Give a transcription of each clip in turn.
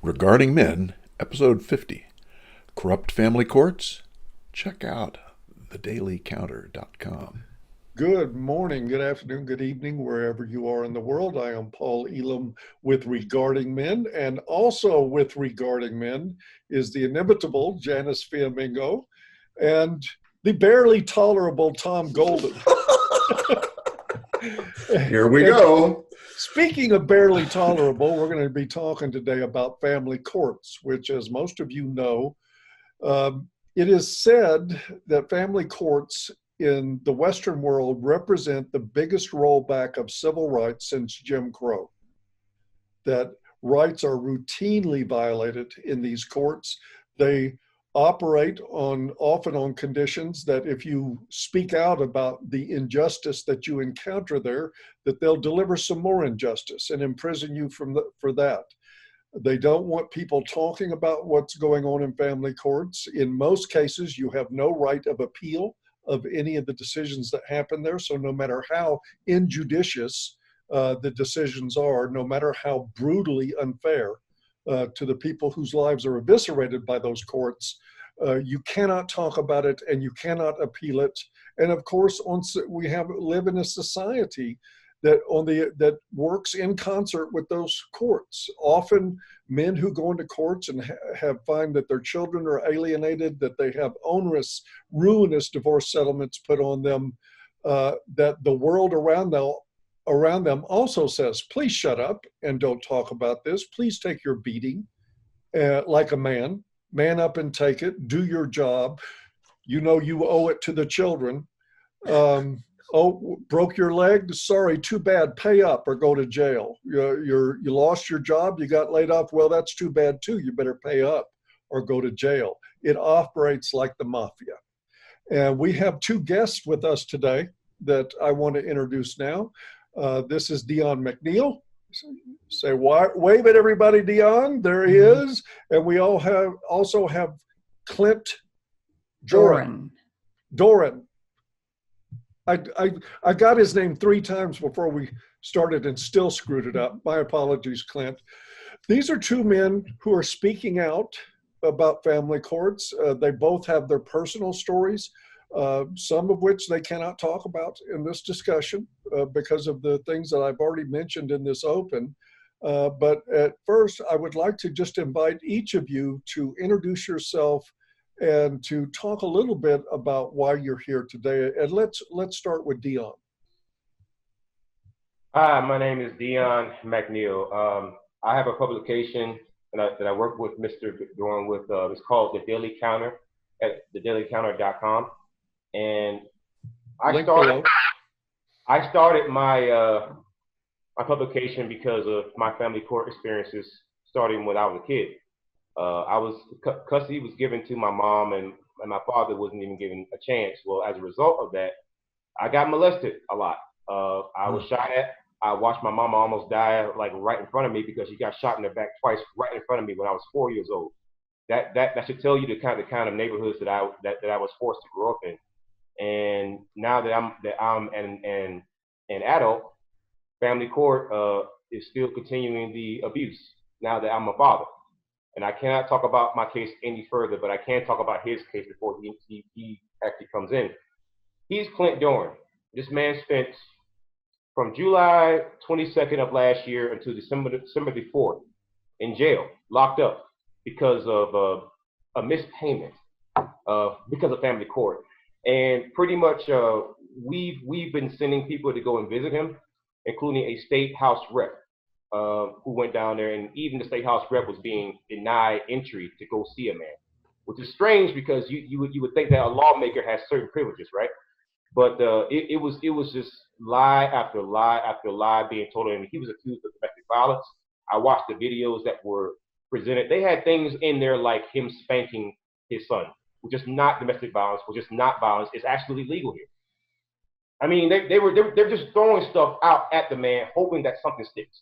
Regarding Men, Episode 50, Corrupt Family Courts? Check out thecounter.news.blog. Good morning, good afternoon, good evening, wherever you are in the world. I am Paul Elam with Regarding Men, and also with Regarding Men is the inimitable Janice Fiamingo and the barely tolerable Tom Golden. Here we And go. speaking of barely tolerable, we're going to be talking today about family courts, which, as most of you know, it is said that family courts in the Western world represent the biggest rollback of civil rights since Jim Crow. That rights are routinely violated in these courts. They operate often on conditions that if you speak out about the injustice that you encounter there, that they'll deliver some more injustice and imprison you for that. They don't want people talking about what's going on in family courts. In most cases, you have no right of appeal of any of the decisions that happen there. So no matter how injudicious the decisions are, no matter how brutally unfair to the people whose lives are eviscerated by those courts, you cannot talk about it and you cannot appeal it. And of course, we live in a society that works in concert with those courts. Often men who go into courts and find that their children are alienated, that they have onerous, ruinous divorce settlements put on them, that the world around them also says, please shut up and don't talk about this. Please take your beating like a man up and take it, do your job. You know you owe it to the children. Oh, broke your leg? Sorry, too bad. Pay up or go to jail. You lost your job. You got laid off. Well, that's too bad too. You better pay up or go to jail. It operates like the mafia. And we have two guests with us today that I want to introduce now. This is Dion McNeal. Say wave at everybody, Dion. There he is. And we also have Clint Doran. I got his name 3 times before we started and still screwed it up. My apologies, Clint. These are 2 men who are speaking out about family courts. They both have their personal stories, some of which they cannot talk about in this discussion because of the things that I've already mentioned in this open. But at first, I would like to just invite each of you to introduce yourself and to talk a little bit about why you're here today. And let's start with Dion. Hi, my name is Dion McNeal. I have a publication that I work with Mr. Doran with. It's called The Daily Counter at thecounter.news.blog. And I started my my publication because of my family court experiences starting when I was a kid. Custody was given to my mom, and my father wasn't even given a chance. Well, as a result of that, I got molested a lot. I was shot at. I watched my mama almost die like right in front of me because she got shot in the back twice right in front of me when I was 4 years old. That should tell you the kind of neighborhoods that I was forced to grow up in. And now that I'm an adult, family court is still continuing the abuse. Now that I'm a father. And I cannot talk about my case any further, but I can talk about his case before he actually comes in. He's Clint Doran. This man spent from July 22nd of last year until December the 4th in jail, locked up because of a missed payment because of family court. And pretty much we've been sending people to go and visit him, including a state house rep. Who went down there, and even the state house rep was being denied entry to go see a man, which is strange because you would think that a lawmaker has certain privileges, right? But it was just lie after lie after lie being told him. He was accused of domestic violence. I watched the videos that were presented. They had things in there like him spanking his son, which is not domestic violence, which is not violence. It's actually legal here. I mean, they're just throwing stuff out at the man, hoping that something sticks.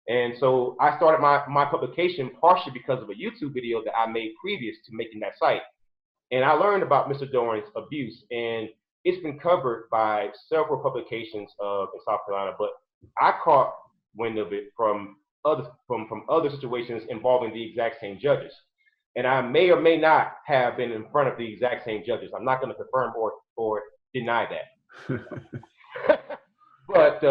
And so I started my publication partially because of a YouTube video that I made previous to making that site. And I learned about Mr. Doran's abuse, and it's been covered by several publications in South Carolina, but I caught wind of it from other situations involving the exact same judges. And I may or may not have been in front of the exact same judges. I'm not going to confirm or deny that. But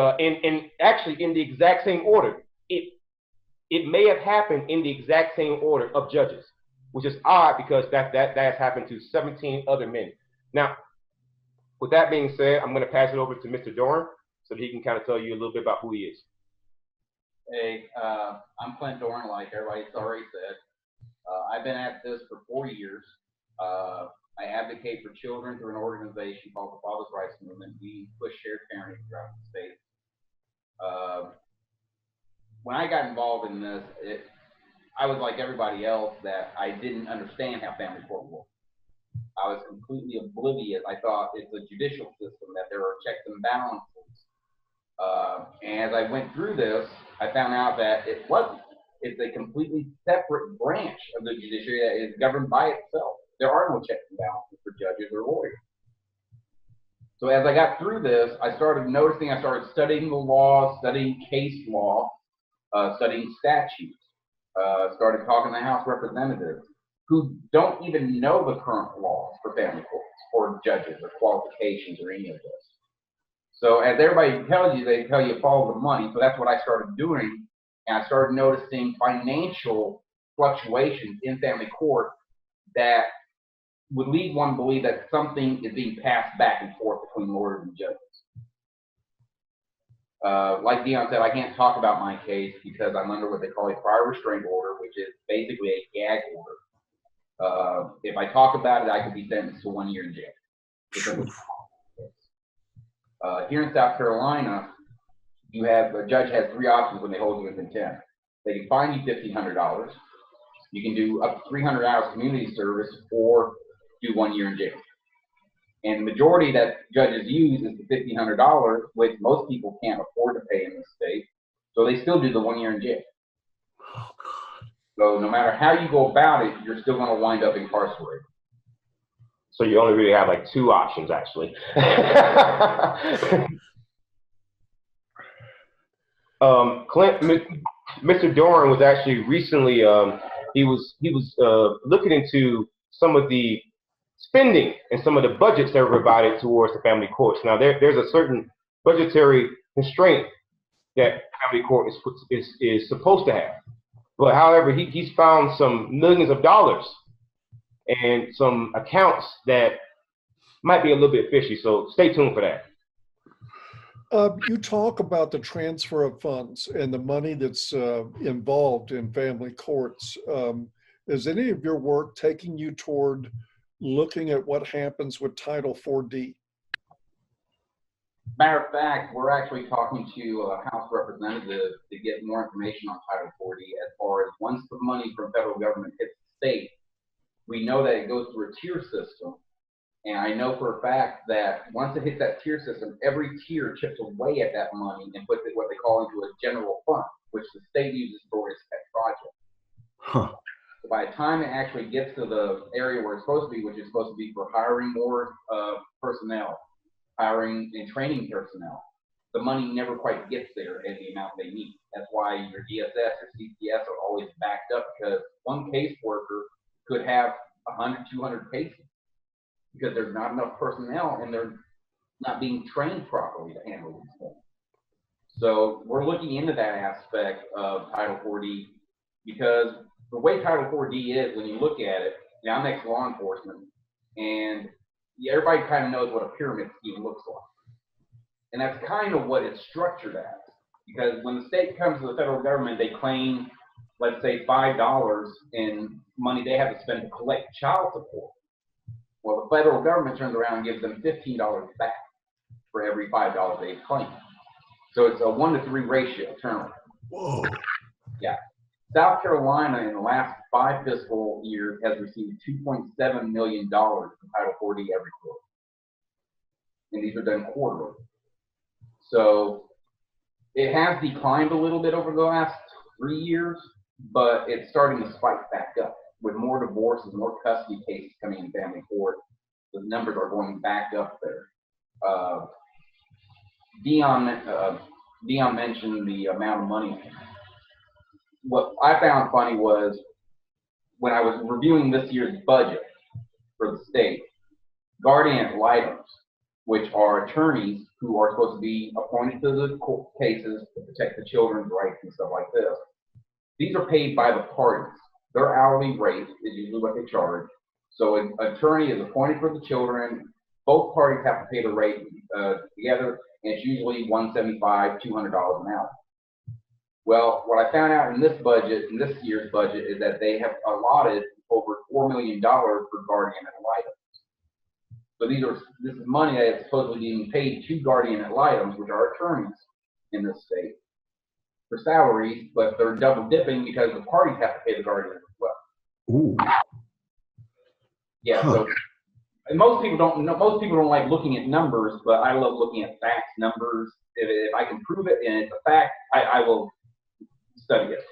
actually in the exact same order, it may have happened in the exact same order of judges, which is odd because that has happened to 17 other men. Now, with that being said, I'm going to pass it over to Mr. Doran so that he can kind of tell you a little bit about who he is. Hey, I'm Clint Doran, like everybody's already said. I've been at this for 4 years. I advocate for children through an organization called the Father's Rights Movement. We push shared parenting throughout the state. When I got involved in this, I was like everybody else that I didn't understand how family court worked. I was completely oblivious. I thought it's a judicial system, that there are checks and balances. And as I went through this, I found out that it wasn't. It's a completely separate branch of the judiciary that is governed by itself. There are no checks and balances for judges or lawyers. So as I got through this, I started noticing, I started studying the law, studying case law, studying statutes, started talking to House representatives who don't even know the current laws for family courts or judges or qualifications or any of this. So as everybody tells you, they tell you follow the money. So that's what I started doing. And I started noticing financial fluctuations in family court that would lead one to believe that something is being passed back and forth between lawyers and judges. Like Dion said, I can't talk about my case because I'm under what they call a prior restraint order, which is basically a gag order. If I talk about it, I could be sentenced to 1 year in jail. Here in South Carolina, you have a judge has 3 options when they hold you in contempt. They can fine you $1,500. You can do up to 300 hours community service or do 1 year in jail. And the majority that judges use is the $1,500, which most people can't afford to pay in this state. So they still do the 1 year in jail. So no matter how you go about it, you're still going to wind up incarcerated. So you only really have like 2 options, actually. Clint, Mr. Doran was actually recently, he was looking into some of the spending and some of the budgets that were provided towards the family courts. Now, there's a certain budgetary constraint that family court is supposed to have. But however, he's found some millions of dollars and some accounts that might be a little bit fishy. So stay tuned for that. You talk about the transfer of funds and the money that's involved in family courts. Is any of your work taking you toward looking at what happens with Title 4D? Matter of fact, we're actually talking to a House representative to get more information on Title 4D as far as once the money from federal government hits the state, we know that it goes through a tier system. And I know for a fact that once it hits that tier system, every tier chips away at that money and puts it what they call into a general fund, which the state uses for its pet project. Huh. So by the time it actually gets to the area where it's supposed to be, which is supposed to be for hiring more personnel, hiring and training personnel, the money never quite gets there in the amount they need. That's why your DSS or CPS are always backed up, because one caseworker could have 100, 200 cases because there's not enough personnel and they're not being trained properly to handle these things. So we're looking into that aspect of Title 4D, because the way Title 4D is, when you look at it, I'm ex-law enforcement, and everybody kind of knows what a pyramid scheme looks like. And that's kind of what it's structured as. Because when the state comes to the federal government, they claim, let's say, $5 in money they have to spend to collect child support. Well, the federal government turns around and gives them $15 back for every $5 they claim. So it's a 1 to 3 ratio turnover. Whoa. Yeah. South Carolina in the last 5 fiscal years has received $2.7 million from Title 4D every quarter. And these are done quarterly. So it has declined a little bit over the last 3 years, but it's starting to spike back up. With more divorces, more custody cases coming in family court, the numbers are going back up there. Dion mentioned the amount of money. what I found funny was when I was reviewing this year's budget for the state, guardian ad litem, which are attorneys who are supposed to be appointed to the court cases to protect the children's rights and stuff like this. These are paid by the parties. Their hourly rate is usually what they charge. So an attorney is appointed for the children. Both parties have to pay the rate together, and it's usually $175, $200 an hour. Well, what I found out in this budget, in this year's budget, is that they have allotted over $4 million for guardian ad litem. So this is money that is supposedly being paid to guardian ad litem, which are attorneys in this state, for salaries, but they're double dipping because the parties have to pay the guardian as well. Ooh. Yeah. So, and most people don't like looking at numbers, but I love looking at facts, numbers. If I can prove it and it's a fact, I will study it.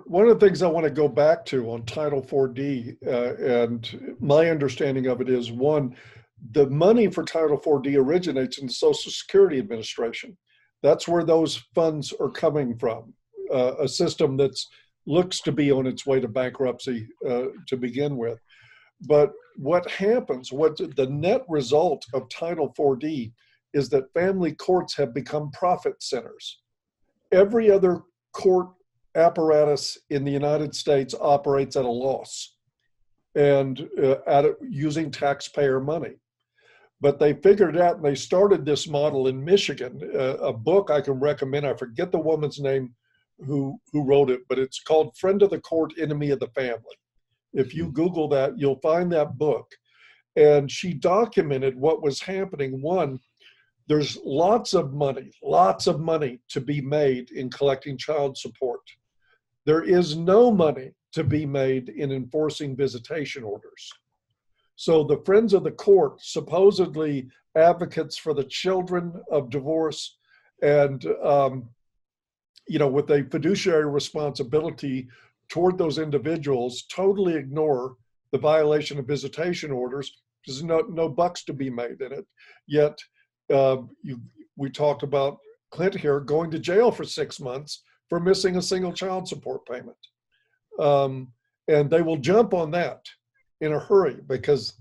One of the things I want to go back to on Title 4D, and my understanding of it is, one, the money for Title 4D originates in the Social Security Administration. That's where those funds are coming from, a system that looks to be on its way to bankruptcy to begin with. But what happens, what the net result of Title 4D is that family courts have become profit centers. Every other court apparatus in the United States operates at a loss and using taxpayer money. But they figured it out, and they started this model in Michigan. A book I can recommend, I forget the woman's name who wrote it, but it's called Friend of the Court, Enemy of the Family. If you Google that, you'll find that book. And she documented what was happening. One, there's lots of money to be made in collecting child support. There is no money to be made in enforcing visitation orders. So the Friends of the Court, supposedly advocates for the children of divorce and, with a fiduciary responsibility toward those individuals, totally ignore the violation of visitation orders. There's no bucks to be made in it. Yet we talked about Clint here going to jail for 6 months for missing a single child support payment. And they will jump on that in a hurry because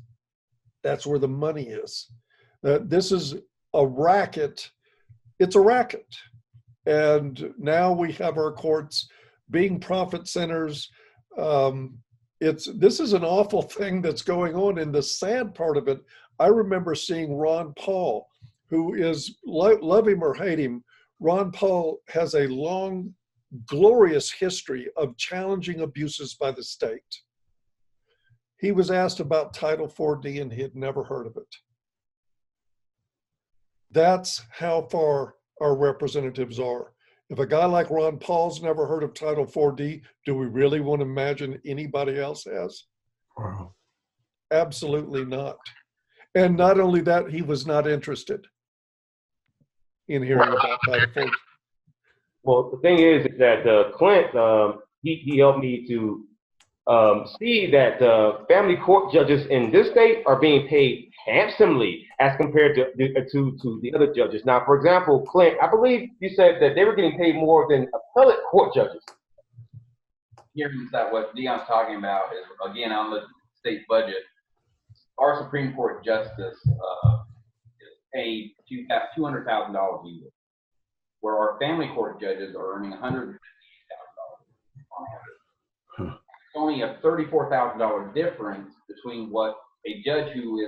that's where the money is. This is a racket. It's a racket. And now we have our courts being profit centers. This is an awful thing that's going on. And the sad part of it, I remember seeing Ron Paul, who is, love him or hate him, Ron Paul has a long, glorious history of challenging abuses by the state. He was asked about Title 4D and he had never heard of it. That's how far our representatives are. If a guy like Ron Paul's never heard of Title 4D, do we really want to imagine anybody else has? Wow. Absolutely not. And not only that, he was not interested in hearing about Title 4D. Well, the thing is that Clint, he helped me to see that family court judges in this state are being paid handsomely as compared to the other judges. Now, for example, Clint, I believe you said that they were getting paid more than appellate court judges. Here's that what Dion's talking about is, again, on the state budget, our Supreme Court justice is paid $200,000 a year, where our family court judges are earning $158,000 on average. It's only a $34,000 difference between what a judge who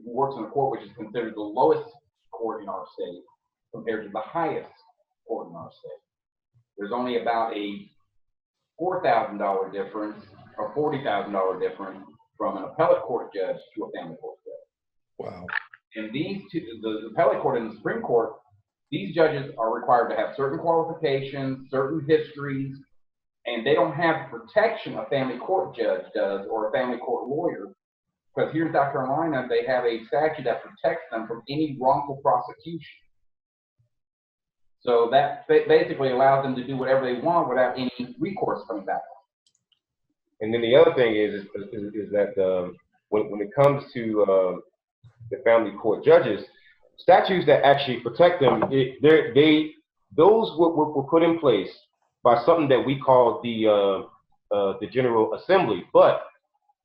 works in a court which is considered the lowest court in our state compared to the highest court in our state. There's only about a $4,000 difference or $40,000 difference from an appellate court judge to a family court judge. Wow. And these two, the appellate court and the Supreme Court, these judges are required to have certain qualifications, certain histories, and they don't have the protection a family court judge does or a family court lawyer. Because here in South Carolina, they have a statute that protects them from any wrongful prosecution. So that basically allows them to do whatever they want without any recourse coming back. And then the other thing is that when it comes to the family court judges, statutes that actually protect them, those were put in place by something that we call the General Assembly. But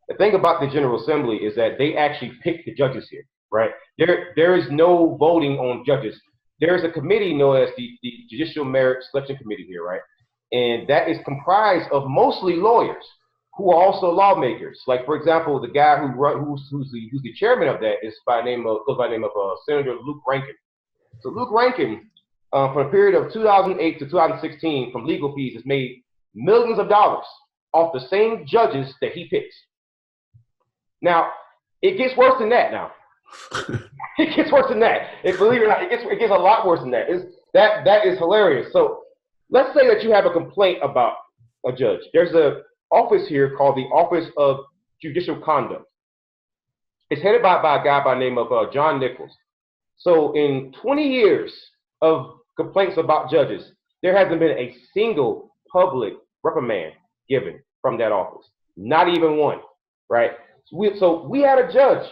the thing about the General Assembly is that they actually pick the judges here, right? There is no voting on judges. There is a committee known as the Judicial Merit Selection Committee here, right? And that is comprised of mostly lawyers who are also lawmakers. Like, for example, the guy who's the chairman of that goes by the name of Senator Luke Rankin. So Luke Rankin, for a period of 2008 to 2016, from legal fees, has made millions of dollars off the same judges that he picks. Now, it gets worse than that now. It gets worse than that. Believe it or not, it gets a lot worse than that. That is hilarious. So let's say that you have a complaint about a judge. There's an office here called the Office of Judicial Conduct. It's headed by a guy by the name of John Nichols. So in 20 years of complaints about judges, there hasn't been a single public reprimand given from that office. Not even one, right? So we had a judge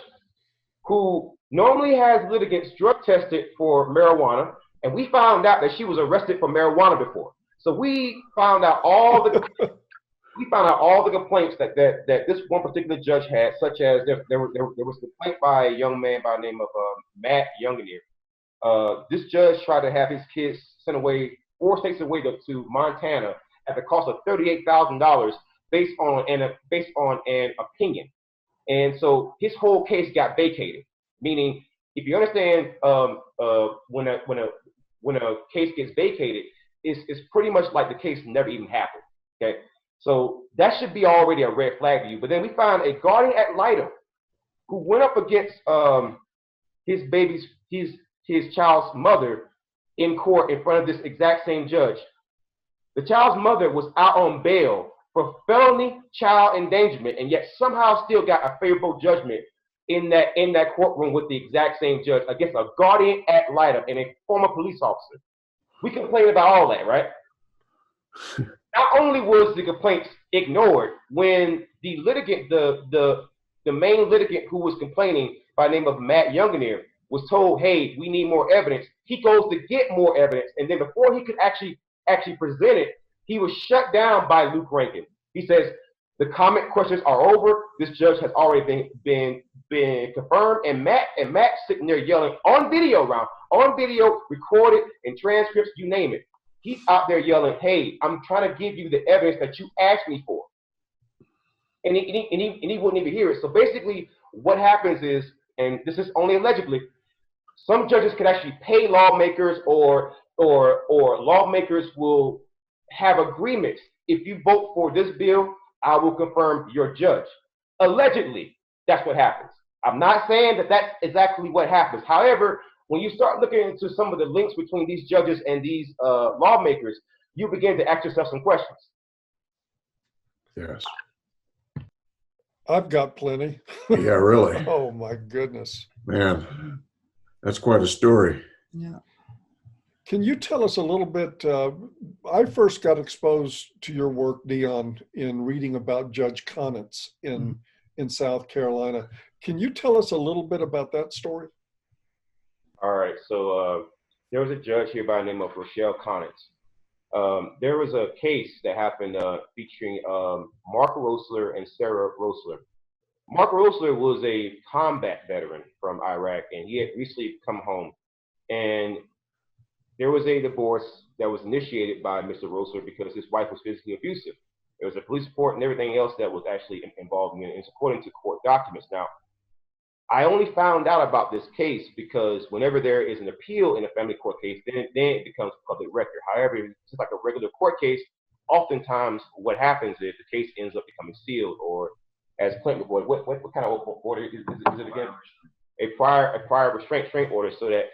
who normally has litigants drug tested for marijuana, and we found out that she was arrested for marijuana before. So we found out all the complaints that this one particular judge had, such as there was a complaint by a young man by the name of Matt Younginier. This judge tried to have his kids sent away 4 states away to Montana at the cost of $38,000 based on an opinion. And so his whole case got vacated. Meaning, if you understand, when a case gets vacated, it's pretty much like the case never even happened. Okay, so that should be already a red flag to you. But then we found a guardian ad litem who went up against his child's mother in court in front of this exact same judge. The child's mother was out on bail for felony child endangerment, and yet somehow still got a favorable judgment in that courtroom with the exact same judge against a guardian ad litem and a former police officer. We complain about all that, right? Not only was the complaints ignored, when the litigant, the main litigant who was complaining by the name of Matt Younginier was told, hey, we need more evidence, he goes to get more evidence, and then before he could actually present it, he was shut down by Luke Rankin. He says, the comment questions are over. This judge has already been confirmed, and Matt sitting there yelling on video, recorded, and transcripts, you name it. He's out there yelling, "Hey, I'm trying to give you the evidence that you asked me for," and he wouldn't even hear it. So basically, what happens is, and this is only allegedly, some judges can actually pay lawmakers, or lawmakers will have agreements. If you vote for this bill, I will confirm your judge. Allegedly, that's what happens. I'm not saying that that's exactly what happens. However, when you start looking into some of the links between these judges and these lawmakers, you begin to ask yourself some questions. Yes. I've got plenty. Yeah, really. Oh my goodness. Man, that's quite a story. Yeah. Can you tell us a little bit? I first got exposed to your work, Dion, in reading about Judge Conitz in South Carolina. Can you tell us a little bit about that story? All right. So there was a judge here by the name of Rochelle Conitz. There was a case that happened featuring Mark Rosler and Sarah Rosler. Mark Rosler was a combat veteran from Iraq, and he had recently come home. And there was a divorce that was initiated by Mr. Rosler because his wife was physically abusive. There was a police report and everything else that was actually involved in it. It's according to court documents. Now, I only found out about this case because whenever there is an appeal in a family court case, then it becomes public record. However, it's just like a regular court case. Oftentimes, what happens is the case ends up becoming sealed, or as Clint reported, what kind of order is it again? A prior restraint order, so that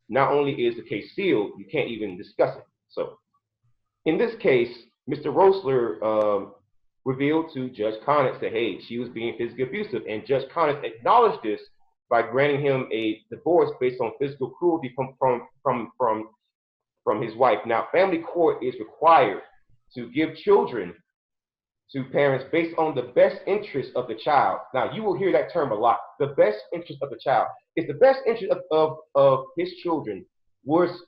not only is the case sealed, you can't even discuss it. So, in this case, Mr. Rosler revealed to Judge Conitz that, hey, she was being physically abusive, and Judge Conitz acknowledged this by granting him a divorce based on physical cruelty from his wife. Now, family court is required to give children to parents based on the best interest of the child. Now, you will hear that term a lot. The best interest of the child. Is the best interest of his children was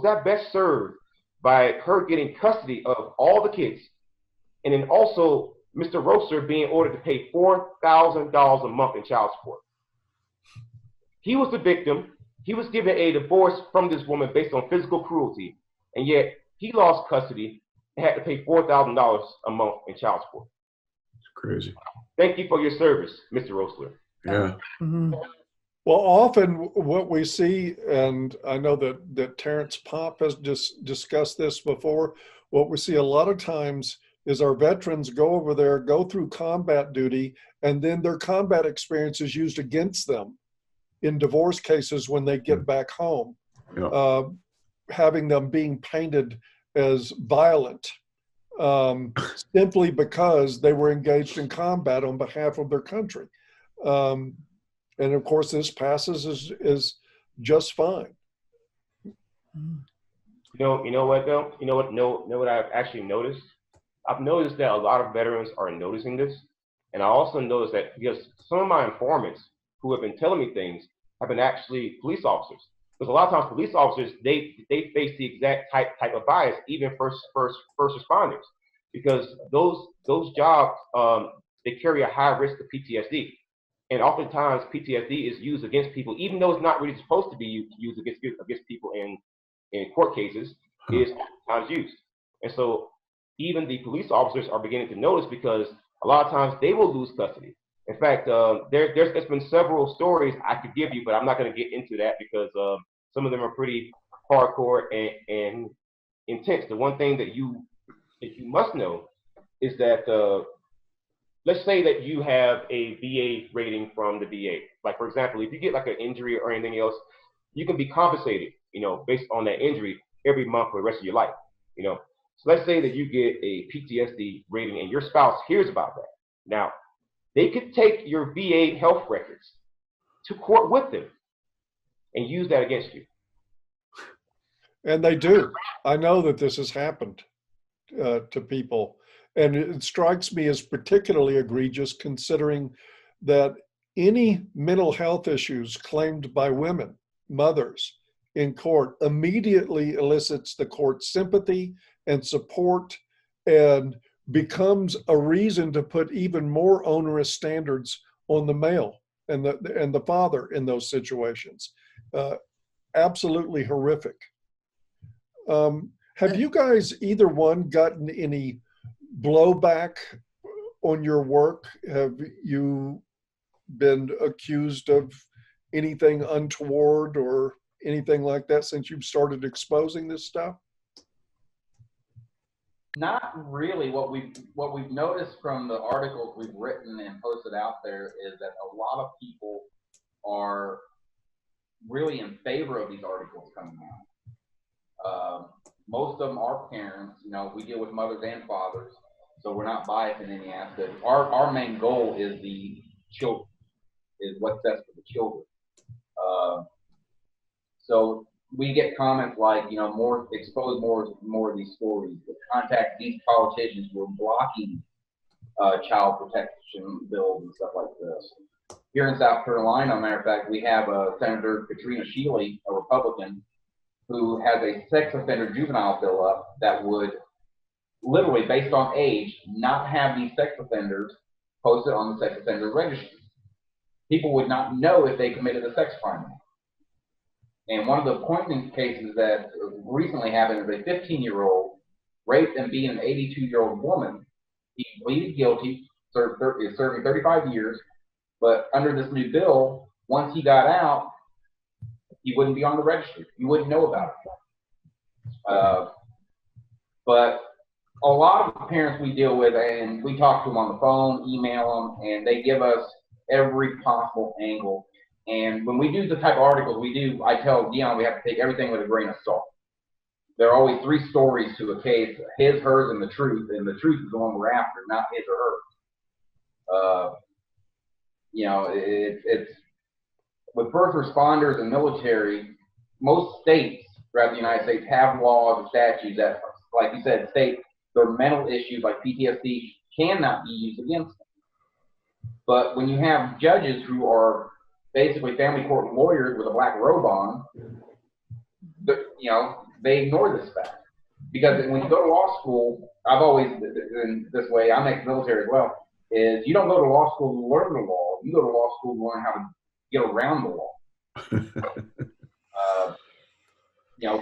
that best served by her getting custody of all the kids, and then also Mr. Roessler being ordered to pay $4,000 a month in child support. He was the victim. He was given a divorce from this woman based on physical cruelty, and yet he lost custody and had to pay $4,000 a month in child support. It's crazy. Thank you for your service, Mr. Roessler. Yeah. Mm-hmm. Well, often what we see, and I know that Terrence Popp has just discussed this before, what we see a lot of times is our veterans go over there, go through combat duty, and then their combat experience is used against them in divorce cases when they get back home, having them being painted as violent simply because they were engaged in combat on behalf of their country. And of course, this passes is just fine. You know what though? You know what I've actually noticed? I've noticed that a lot of veterans are noticing this, and I also noticed that because some of my informants who have been telling me things have been actually police officers. Because a lot of times police officers they face the exact type of bias, even first responders, because those jobs they carry a high risk of PTSD. And oftentimes PTSD is used against people, even though it's not really supposed to be used against people in court cases, is oftentimes used. And so even the police officers are beginning to notice, because a lot of times they will lose custody. In fact, there's been several stories I could give you, but I'm not going to get into that because some of them are pretty hardcore and intense. The one thing that you must know is that let's say that you have a VA rating from the VA. Like, for example, if you get like an injury or anything else, you can be compensated, based on that injury every month for the rest of your life, So let's say that you get a PTSD rating and your spouse hears about that. Now, they could take your VA health records to court with them and use that against you. And they do. I know that this has happened to people. And it strikes me as particularly egregious considering that any mental health issues claimed by women, mothers, in court immediately elicits the court's sympathy and support and becomes a reason to put even more onerous standards on the male and the father in those situations. Absolutely horrific. Have you guys, either one, gotten any blowback on your work? Have you been accused of anything untoward or anything like that since you've started exposing this stuff? Not really. What we've noticed from the articles we've written and posted out there is that a lot of people are really in favor of these articles coming out. Most of them are parents. We deal with mothers and fathers, so we're not biased in any aspect. Our main goal is the children, is what's best for the children. So we get comments like, expose more of these stories. Contact these politicians who are blocking child protection bills and stuff like this. Here in South Carolina, matter of fact, we have Senator Katrina Shealy, a Republican, who has a sex offender juvenile bill up that would literally, based on age, not have these sex offenders posted on the sex offender registry. People would not know if they committed a sex crime. And one of the poignant cases that recently happened is a 15-year-old raped and beat an 82-year-old woman. He pleaded guilty, is serving 35 years, but under this new bill, once he got out, he wouldn't be on the registry. You wouldn't know about it. But a lot of the parents we deal with, and we talk to them on the phone, email them, and they give us every possible angle. And when we do the type of articles we do, I tell Dion we have to take everything with a grain of salt. There are always three stories to a case: his, hers, and the truth. And the truth is the one we're after, not his or hers. It's with first responders and military. Most states throughout the United States have laws and statutes that, like you said, state their mental issues like PTSD cannot be used against them. But when you have judges who are basically family court lawyers with a black robe on, they ignore this fact. Because when you go to law school, I've always been this way, I'm ex-military as well, is you don't go to law school to learn the law, you go to law school to learn how to get around the law.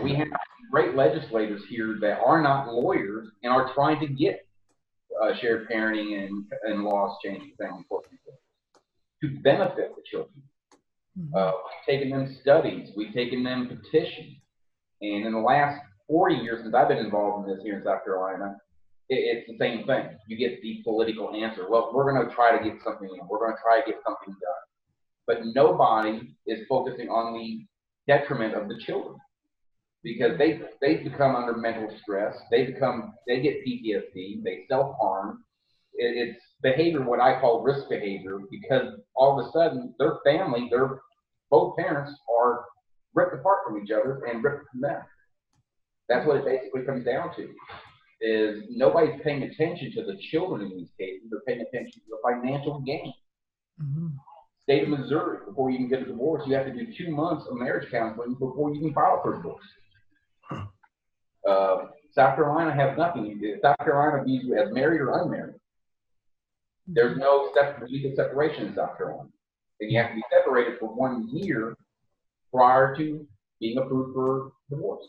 We have great legislators here that are not lawyers and are trying to get shared parenting and laws changed in family court to benefit the children. We've taken them studies, we've taken them petitions, and in the last 40 years since I've been involved in this here in South Carolina, it's the same thing. You get the political answer. Well, we're going to try to get something in. We're going to try to get something done. But nobody is focusing on the detriment of the children, because they become under mental stress. They get PTSD. They self-harm. It's behavior, what I call risk behavior, because all of a sudden their family, both parents are ripped apart from each other and ripped from them. That's what it basically comes down to, is nobody's paying attention to the children in these cases. They're paying attention to the financial gain. State of Missouri, before you can get a divorce, you have to do 2 months of marriage counseling before you can file for divorce. South Carolina has nothing. South Carolina views you as married or unmarried. There's no legal separation in South Carolina. And you have to be separated for 1 year prior to being approved for divorce.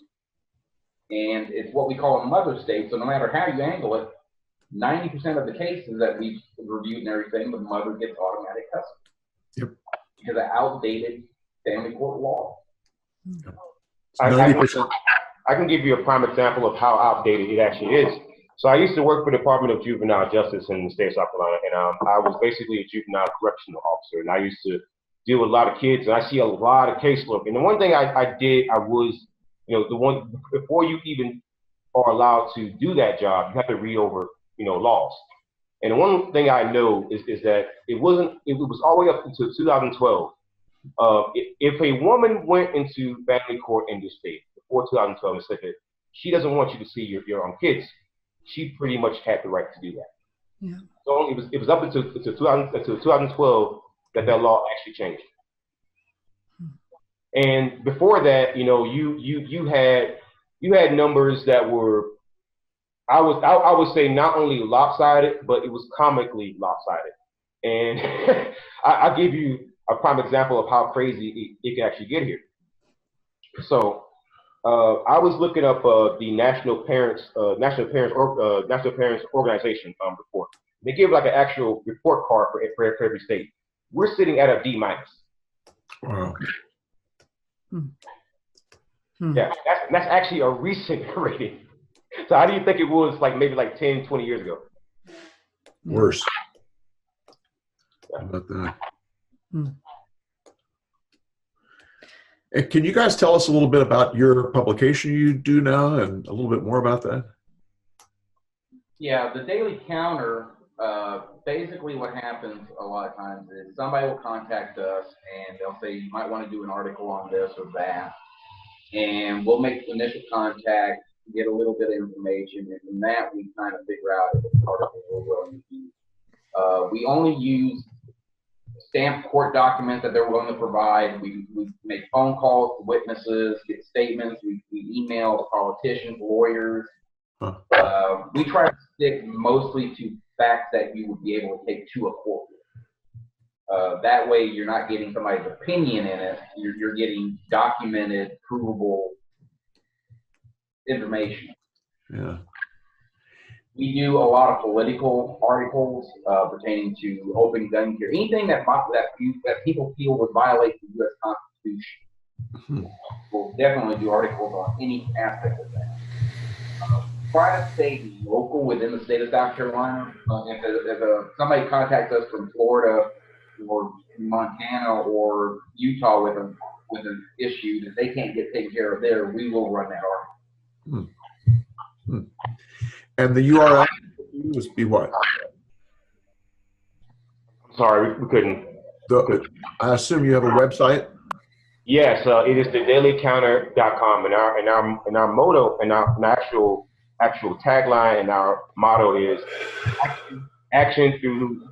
And it's what we call a mother state. So no matter how you angle it, 90% of the cases that we've reviewed and everything, the mother gets automatic custody. Yep. Because of outdated family court law. 90%. I can give you a prime example of how outdated it actually is. So I used to work for the Department of Juvenile Justice in the state of South Carolina, and I was basically a juvenile correctional officer, and I used to deal with a lot of kids, and I see a lot of casework. And the one thing I was, before you even are allowed to do that job, you have to read over, laws. And the one thing I know is that it was all the way up until 2012. If a woman went into family court in this state before 2012 and said that she doesn't want you to see your own kids, she pretty much had the right to do that. Yeah. So it was up until 2012 that law actually changed. And before that, you had numbers that were, I would say, not only lopsided, but it was comically lopsided. And I'll give you a prime example of how crazy it can actually get here. So I was looking up the National Parents Organization report. They give like an actual report card for every state. We're sitting at a D-. Wow. Yeah, that's actually a recent rating. So how do you think it was maybe 10, 20 years ago? Worse. How about that? And can you guys tell us a little bit about your publication you do now and a little bit more about that? Yeah, the Daily Counter, basically what happens a lot of times is somebody will contact us and they'll say, you might want to do an article on this or that. And we'll make initial contact, get a little bit of information, and from that we kind of figure out if it's an article we're willing to use. We only use stamped court documents that they're willing to provide. We make phone calls to witnesses, get statements, we email politicians, lawyers. We try to stick mostly to facts that you would be able to take to a court. That way you're not getting somebody's opinion in it, you're getting documented, provable information. Yeah. We do a lot of political articles pertaining to open gun carry, anything that people feel would violate the U.S. Constitution. We'll definitely do articles on any aspect of that. Try to stay local within the state of South Carolina. If somebody contacts us from Florida or Montana or Utah with an issue that they can't get taken care of there, we will run that article. And the URL must be what? Sorry, we couldn't. I assume you have a website? Yes, it is thecounter.com, and our motto and our actual tagline and our motto is action through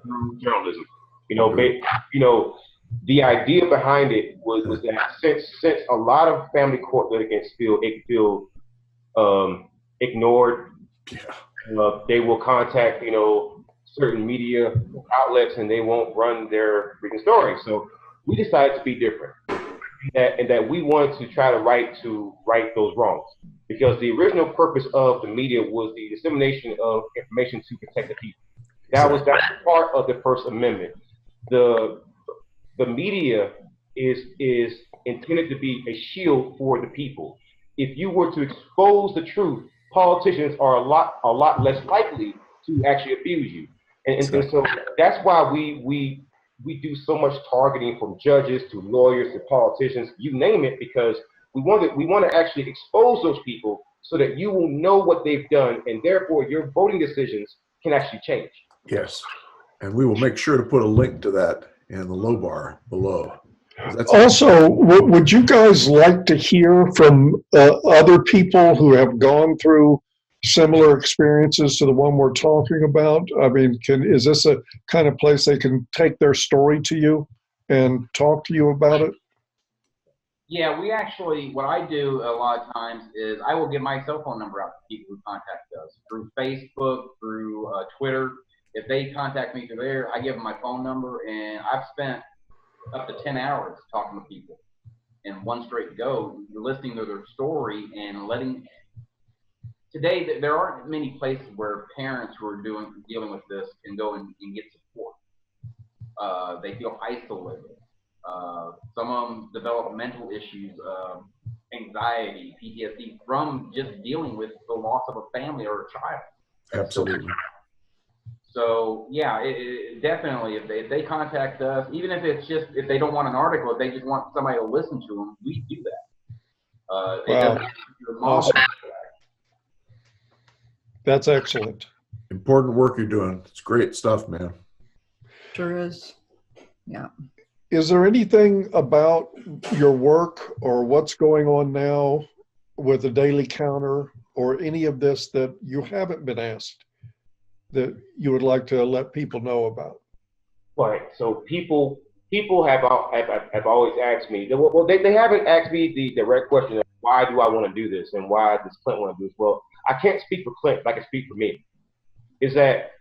journalism. The idea behind it was that since a lot of family court litigants feel ignored, they will contact certain media outlets and they won't run their freaking stories. So we decided to be different, and that we wanted to try to right those wrongs, because the original purpose of the media was the dissemination of information to protect the people. That was part of the First Amendment. The media is intended to be a shield for the people. If you were to expose the truth, politicians are a lot less likely to actually abuse you. And so that's why we do so much targeting, from judges to lawyers to politicians, you name it, because we want to actually expose those people so that you will know what they've done, and therefore your voting decisions can actually change. Yes, and we will make sure to put a link to that in the low bar below. Also, would you guys like to hear from other people who have gone through similar experiences to the one we're talking about? I mean, is this a kind of place they can take their story to you and talk to you about it? Yeah, we actually, what I do a lot of times is I will give my cell phone number out to people who contact us through Facebook, through Twitter. If they contact me through there, I give them my phone number, and I've spent up to 10 hours talking to people in one straight go, listening to their story and today there aren't many places where parents who are dealing with this can go and get support. They feel isolated. Some of them develop mental issues, anxiety, PTSD from just dealing with the loss of a family or a child. Absolutely. So yeah, definitely, if they contact us, even if it's just, if they don't want an article, if they just want somebody to listen to them, we do that. Wow. Awesome. That's excellent. Important work you're doing. It's great stuff, man. Sure is. Yeah. Is there anything about your work or what's going on now with the Daily Counter or any of this that you haven't been asked that you would like to let people know about? Right. So people have always asked me. Well, they haven't asked me the direct question of why do I want to do this and why does Clint want to do this. Well, I can't speak for Clint, but I can speak for me. Is that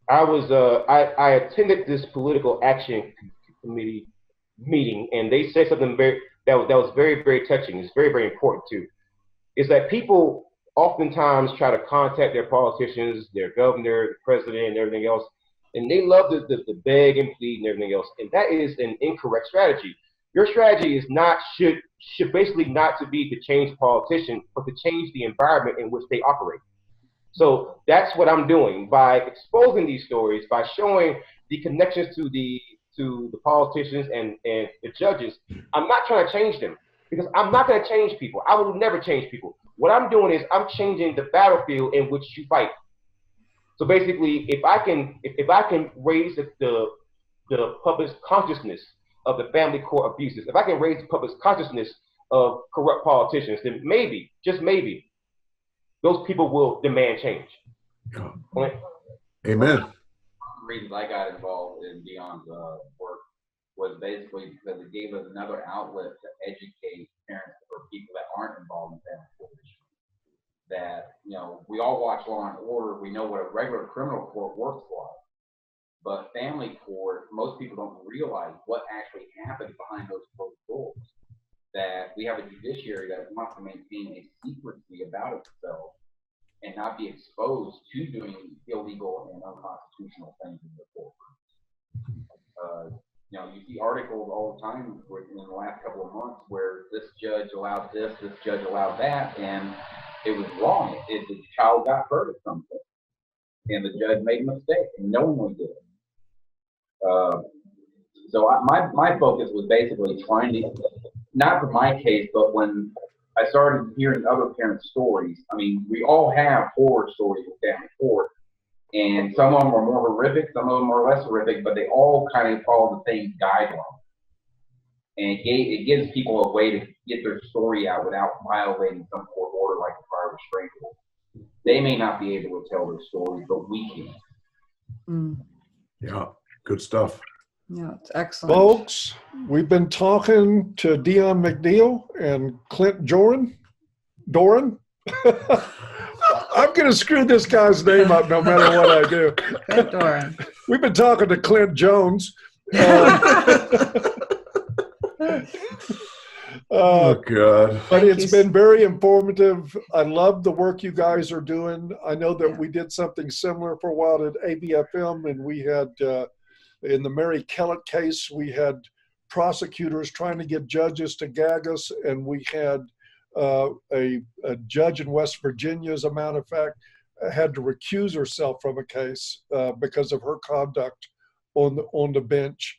I attended this political action committee meeting, and they said something that was very, very touching. It's very, very important too. Is that people oftentimes try to contact their politicians, their governor, the president, and everything else, and they love to beg and plead and everything else, and that is an incorrect strategy. Your strategy is should basically not to be to change the politician, but to change the environment in which they operate. So that's what I'm doing by exposing these stories, by showing the connections to the politicians and the judges. I'm not trying to change them, because I'm not going to change people. I will never change people. What I'm doing is I'm changing the battlefield in which you fight. So basically, if I can raise the public's consciousness of the family court abuses, if I can raise the public's consciousness of corrupt politicians, then maybe, just maybe, those people will demand change. Amen. One of the reasons I got involved in Dion's work was basically because it gave us another outlet to educate parents or people that aren't involved in family court issues. That, we all watch Law and Order, we know what a regular criminal court works like. But family court, most people don't realize what actually happens behind those closed doors. That we have a judiciary that wants to maintain a secrecy about itself and not be exposed to doing illegal and unconstitutional things in the courtroom. You see articles all the time in the last couple of months where this judge allowed this judge allowed that, and it was wrong. The child got hurt at something, and the judge made a mistake, and knowingly did it. So my focus was basically trying to, not for my case, but when I started hearing other parents' stories. I mean, we all have horror stories with family court, and some of them are more horrific, some of them are less horrific, but they all kind of follow the same guideline. And it gives people a way to get their story out without violating some court order like the prior restraint order. They may not be able to tell their story, but we can. Mm. Yeah, good stuff. Yeah, it's excellent. Folks, we've been talking to Dion McNeal and Clint Doran. I'm going to screw this guy's name up no matter what I do. Clint Doran. We've been talking to Clint Jones. Oh, God. But Thank it's you. been very informative. I love the work you guys are doing. I know that Yeah. we did something similar for a while at ABFM, and we had, in the Mary Kellett case, we had prosecutors trying to get judges to gag us, and we had a judge in West Virginia, as a matter of fact, had to recuse herself from a case because of her conduct on the bench.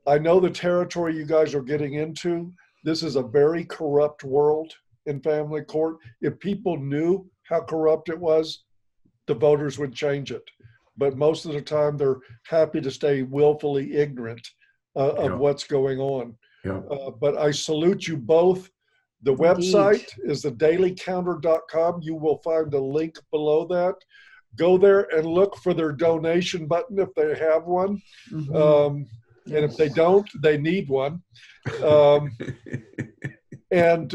I know the territory you guys are getting into. This is a very corrupt world in family court. If people knew how corrupt it was, the voters would change it. But most of the time, they're happy to stay willfully ignorant of what's going on. Yeah. But I salute you both. The website is thecounter.news.blog. You will find a link below that. Go there and look for their donation button if they have one. Mhm. And if they don't, they need one. And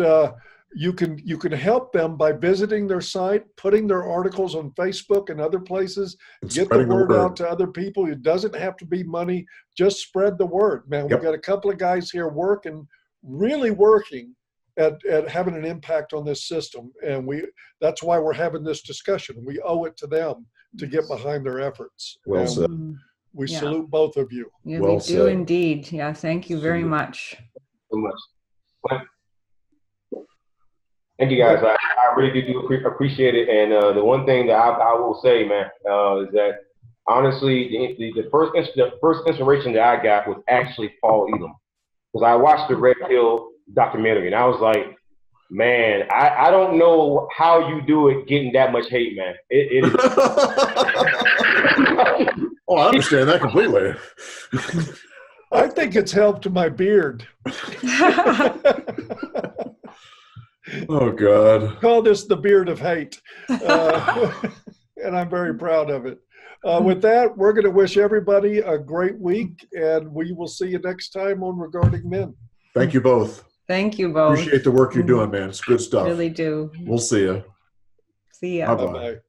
you can help them by visiting their site, putting their articles on Facebook and other places, get the word out to other people. It doesn't have to be money, just spread the word. Man, we've got a couple of guys here really working at having an impact on this system. And that's why we're having this discussion. We owe it to them to get behind their efforts. Well said. We salute both of you. Yeah, Well we do said. indeed. Yeah, thank you very much. So much. Thank you, guys. I really do appreciate it. And the one thing that I will say, man, is that honestly, the first inspiration that I got was actually Paul Elam, because I watched the Red Pill documentary, and I was like, man, I don't know how you do it getting that much hate, man. It is. Oh, I understand that completely. I think it's helped my beard. Oh, God. Call this the beard of hate. And I'm very proud of it. With that, we're going to wish everybody a great week, and we will see you next time on Regarding Men. Thank you both. Thank you both. Appreciate the work you're doing, man. It's good stuff. Really do. We'll see you. See ya. Bye-bye. Bye-bye.